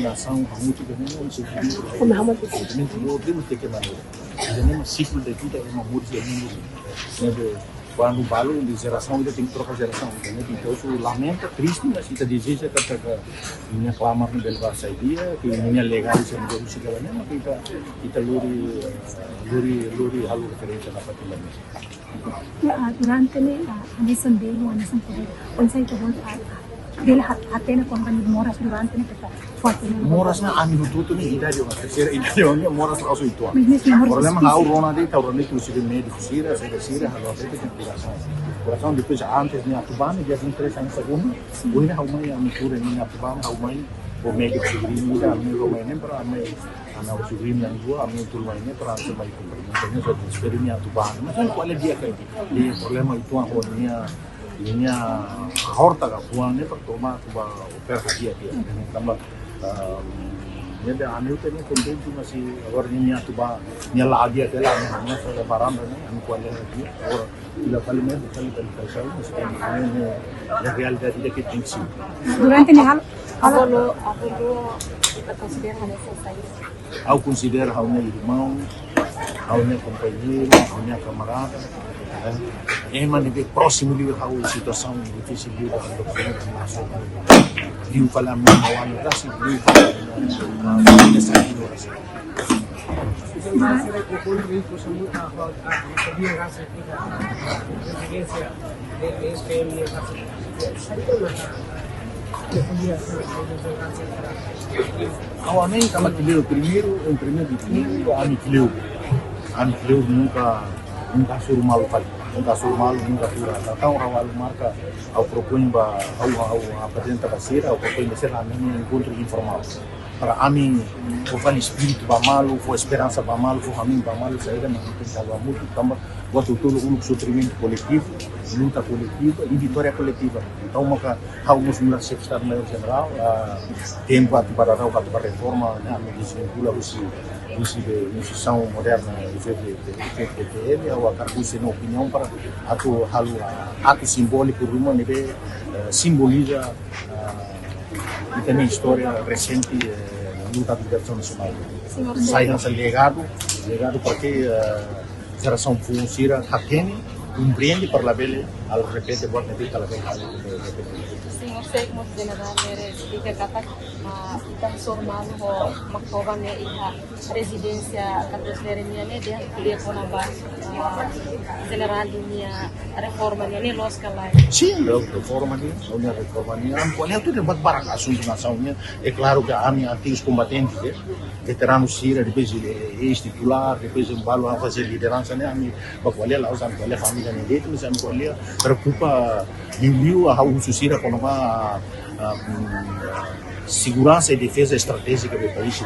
Nação muito grande, não sei o que temos que maneira. É um ciclo de vida, é uma música muito. Quando falo de geração, ainda tem que trocar geração. Então, isso lamenta, triste, mas isso deseja que minha clama não deve sair dia, que minha legal se não deve chegar nem, mas kita luri halu referência na patila mesmo. Durante a missão dele, a missão dele, onde sai todo dele até na quando ele mora durante a Moras na amin tudo ni idade uma terceira idade uma moras lá só itu. O problema é o Rona de tal Rona que o civil médico sira halal itu tem coração depois antes ni Atubana dia 3 anos segundo hoje há uma mistura ni Atubana há uma o médico civil da ame Romania para ame ana o civil yang dua ame turma ini para ame baik pemerintahnya sudah experience Atubana mas qual é dia que o problema itu a minha horta ka puane para tomar kuba opera dia tambah jadi anu itu ni contento masih agora minha tuba minha lagi aquela minha só barang ni anu kuala dia agora tidak kali saya mesti ini ya realidade dia que tem sim durante ni hal Apolo kita considera necessário. Ao considero a minha irmão, a minha companheiro, a minha camarada. É uma nível próximo de a situação difícil de nacional. Viu falar meu ano assim, viu falar nessa ignorância. Awalnya kami beliau primeiro de tudo, Ami Cleo nunca suruh malu kali, nunca pura. Tahu awal marca ao propõe ao apresenta basira, ao propõe ser a minha encontro informal. Para Ami, o espírito bamalo, o esperança bamalo, o caminho bamalo, saída não tem salva muito, também gosto todo o sofrimento coletivo, luta coletiva e vitória coletiva. Então, maka hawmus mula chef star mayor general, tempo para a reforma, né, a medicina pula de instituição moderna de PPL, ou a carbuce na opinião para ato simbólico rumo nível simboliza e também história recente luta de libertação nacional. Sai esse legado porque geração funciona hakeni compreende para a bela al repete buat nanti kalau Senhor sei como general explica kata ikan sormal ho maktoban ne iha residência katusleri ne dia kuliah konaba general dunia reforma ne los kalai. Sim, reforma ni ampolha tudo buat barang assunto nacionalnya. É claro que a minha antigos combatentes, veteranos sira depois ex-titular, depois embalo a fazer liderança né, a minha bacolha lá os ampolha família ne dele, mas ampolha preocupa liu a uso sira com uma segurança e defesa estratégica do país.